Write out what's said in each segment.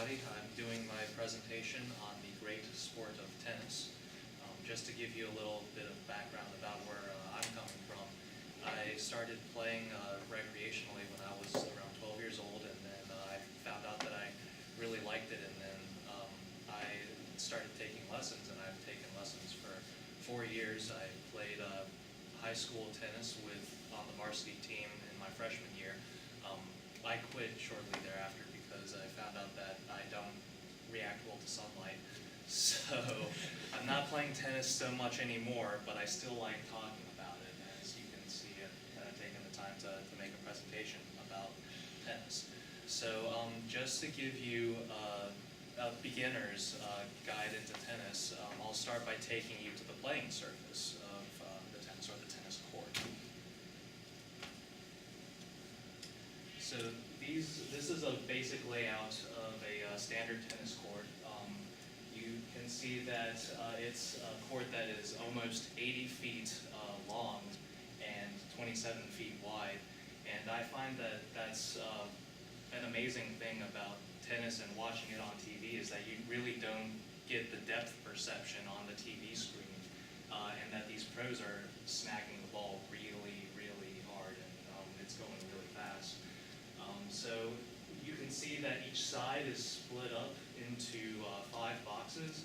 everybody. I'm doing my presentation on the great sport of tennis. Just to give you a little bit of background about where I'm coming from, I started playing recreationally when I was around 12 years old, and then I found out that I really liked it, and then I started taking lessons, and I've taken lessons for 4 years. I played high school tennis on the varsity team in my freshman year. I quit shortly thereafter because I found out that I don't react well to sunlight. So I'm not playing tennis so much anymore, but I still like talking about it. As you can see, I've taken the time to make a presentation about tennis. So just to give you a beginner's guide into tennis, I'll start by taking you to the playing surface of the tennis, or the tennis court. So this is a basic layout of a standard tennis court. You can see that it's a court that is almost 80 feet long and 27 feet wide. And I find that that's an amazing thing about tennis and watching it on TV, is that you really don't get the depth perception on the TV screen, and that these pros are smacking the ball really, really hard, and it's going really fast. So you can see that each side is split up into 5 boxes.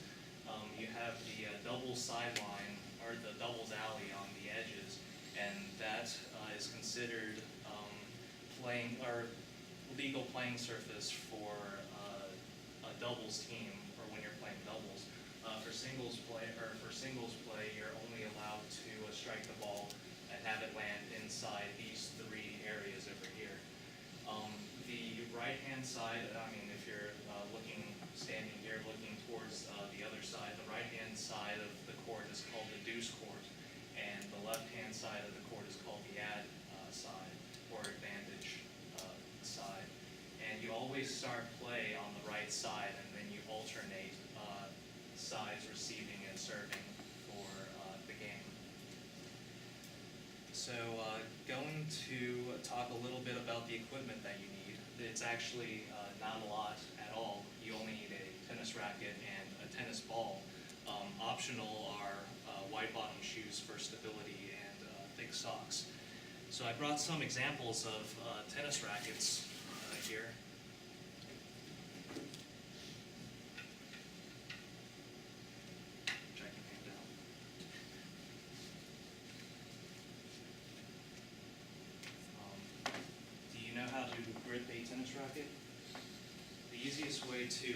You have the doubles sideline, or the doubles alley on the edges, and that is considered playing, or legal playing surface for a doubles team, or when you're playing doubles. For singles play, you're only allowed to strike the ball and have it land inside these 3 areas over here. The right-hand side, if you're standing here looking towards the other side, the right-hand side of the court is called the deuce court, and the left-hand side of the court is called the ad side, or advantage side. And you always start play on the right side, and then you alternate sides receiving and serving for the game. So going to talk a little bit about the equipment that you need. It's actually not a lot at all. You only need a tennis racket and a tennis ball. Optional are wide bottom shoes for stability and thick socks. So I brought some examples of tennis rackets here. Which I can hand out. Do you know how to grip a tennis racket? The easiest way to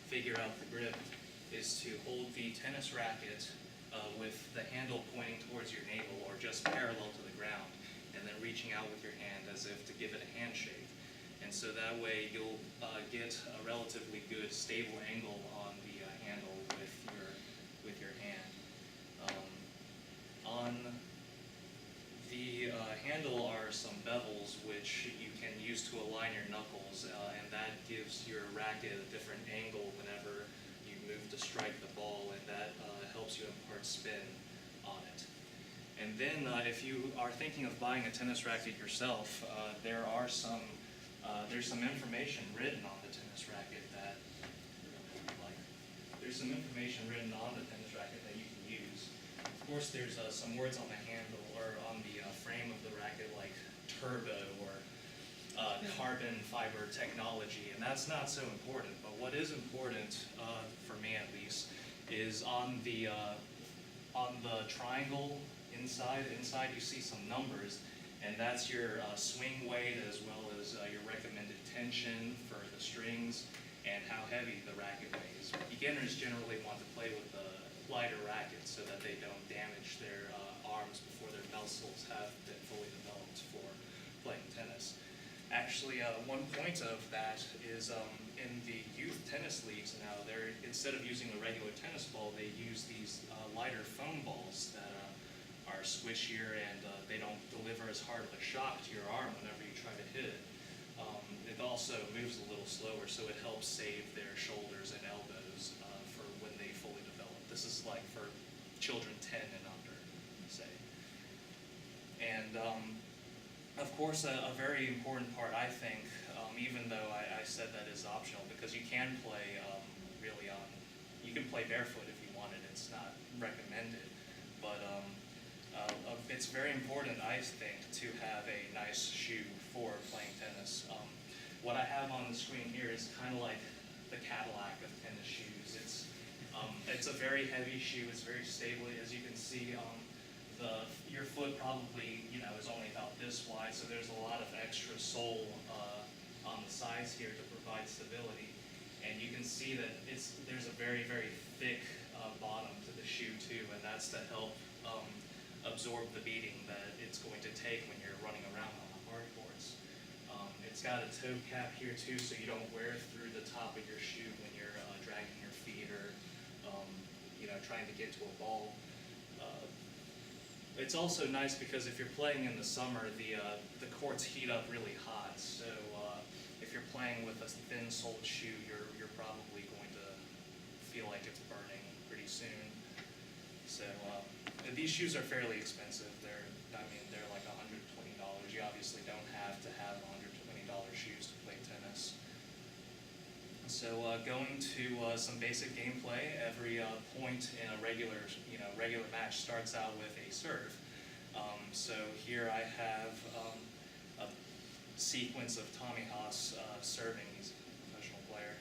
figure out the grip is to hold the tennis racket with the handle pointing towards your navel, or just parallel to the ground, and then reaching out with your hand as if to give it a handshake. And so that way you'll get a relatively good stable angle on the handle with your hand. On the handle are some bevels which you can use to align your knuckles, and that gives your racket a different angle whenever you move to strike the ball, and that helps you impart spin on it. And then if you are thinking of buying a tennis racket yourself, there's some information written on the tennis racket that there's some information written on the tennis racket that you can use. Of course, there's some words on the handle, or on the frame of the racket, like turbo or carbon fiber technology, and that's not so important. But what is important, for me at least, is on the triangle inside you see some numbers, and that's your swing weight, as well as your recommended tension for the strings and how heavy the racket weighs. Beginners generally want to play with a lighter racket so that they don't damage their arms before their muscles have been fully developed for playing tennis. Actually, one point of that is in the youth tennis leagues now, instead of using a regular tennis ball, they use these lighter foam balls that are squishier, and they don't deliver as hard of a shock to your arm whenever you try to hit it. It also moves a little slower, so it helps save their shoulders and elbows for when they fully develop. This is like for children 10 and under, say. And of course, a very important part, I think, even though I said that is optional, because you can play really you can play barefoot if you wanted. It's not recommended, but it's very important, I think, to have a nice shoe for playing tennis. What I have on the screen here is kind of like the Cadillac of tennis shoes. It's a very heavy shoe. It's very stable, as you can see. Your foot probably is only about this wide, so there's a lot of extra sole on the sides here to provide stability. And you can see that there's a very, very thick bottom to the shoe too, and that's to help absorb the beating that it's going to take when you're running around on the hard courts. It's got a toe cap here too, so you don't wear it through the top of your shoe when you're dragging your feet or trying to get to a ball. It's also nice because if you're playing in the summer, the courts heat up really hot. So if you're playing with a thin-soled shoe, you're probably going to feel like it's burning pretty soon. So these shoes are fairly expensive. They're like $120. You obviously don't have to have $120 shoes to play tennis. So going to some basic gameplay, every point in a regular match starts out with a serve. So here I have a sequence of Tommy Haas serving. He's a professional player.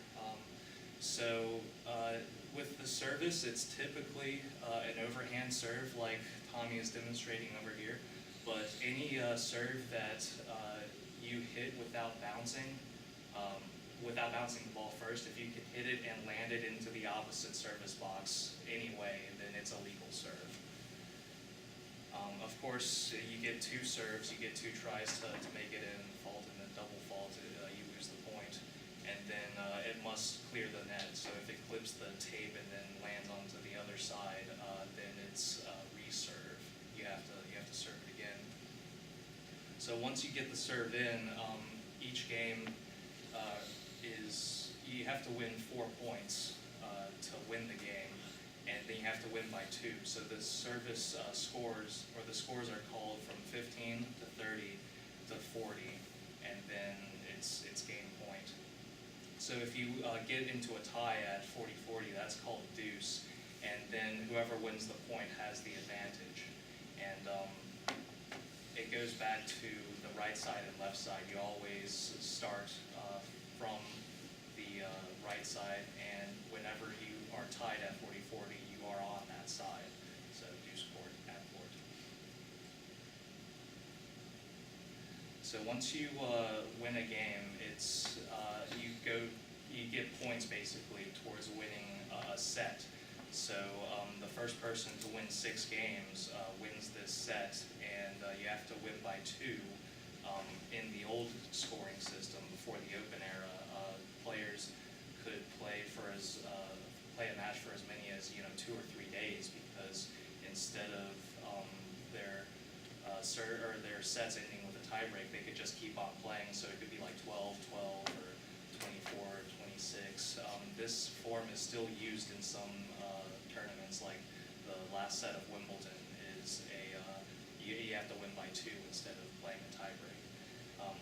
With the service, it's typically an overhand serve like Tommy is demonstrating over here. But any serve that you hit without bouncing the ball first, if you can hit it and land it into the opposite service box anyway, then it's a legal serve. Of course, you get two serves, you get two tries to make it in, fault and then double fault, you lose the point. And then it must clear the net, so if it clips the tape and then lands onto the other side, then it's reserve. You have to serve it again. So once you get the serve in, each game you have to win 4 points to win the game, and then you have to win by 2. So the service scores are called from 15 to 30 to 40, and then it's game point. So if you get into a tie at 40-40, that's called deuce, and then whoever wins the point has the advantage. And it goes back to the right side and left side. You always start from the right side, and whenever you are tied at 40-40, you are on that side. So deuce court, at court. So once you win a game, you get points basically towards winning a set. So the first person to win 6 games wins this set, and you have to win by 2. In the old scoring system before the open era, players could play a match for as many as 2 or 3 days, because instead of their sets ending with a tie break, they could just keep on playing. So it could be like 12-12 or 24-26. This form is still used in some tournaments, like the last set of Wimbledon is you have to win by 2 instead of playing a tie break.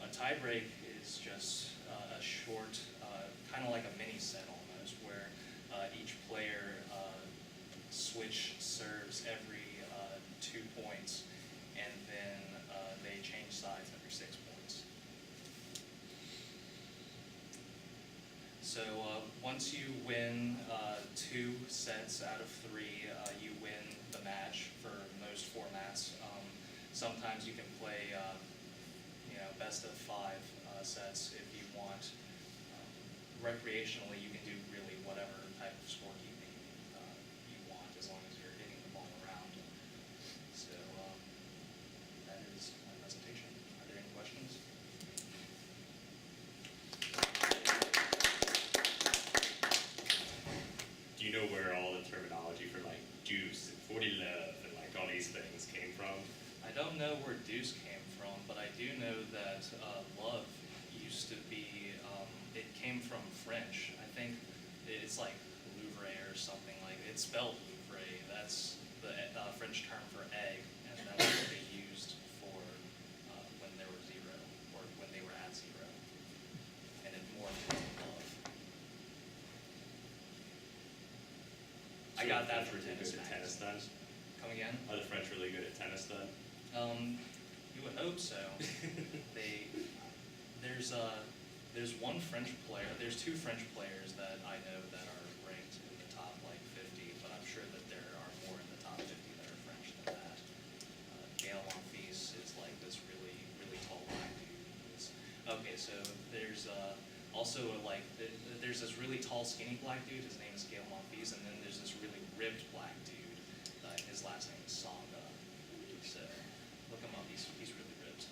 A tie break is just a short, kind of like a mini set almost, where each player switch serves every 2 points, and then they change sides every 6 points. So once you win 2 sets out of 3, you win the match for most formats. Sometimes you can play best of 5 sets if you want. Recreationally, you can do really whatever type of scorekeeping you want, as long as you're hitting the ball around. So that is my presentation. Are there any questions? Do you know where all the terminology for like deuce and 40 love and like all these things came from? I don't know where deuce came from, but I do know that love used to be, it came from French. I think it's like Louvre or something like that. It's spelled Louvre. That's the French term for egg, and that's what they used for when there were 0, or when they were at 0. I got that French from really Tennis good at tennis then? Come again? Are the French really good at tennis then? You would hope so. They, there's one French player, there's two French players that I know that are ranked in the top like 50, but I'm sure that there are more in the top 50 that are French than that. Gael Monfils is like this really, really tall black dude. Okay, so there's also there's this really tall skinny black dude, his name is Gael Monfils, and then there's this really ripped black dude, his last name is Songa. So look him up, he's really ripped.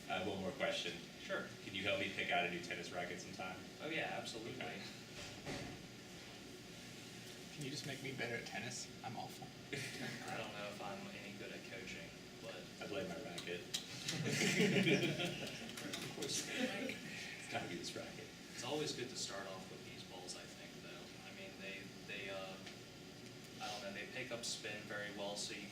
I have one more question. Sure. Can you help me pick out a new tennis racket sometime? Oh yeah, absolutely. Okay. Can you just make me better at tennis? I'm awful. I don't know if I'm any good at coaching, but I blame my racket. It's gotta be this racket. it's always good to start off with these balls, I think, though. I mean, I don't know, they pick up spin very well, so you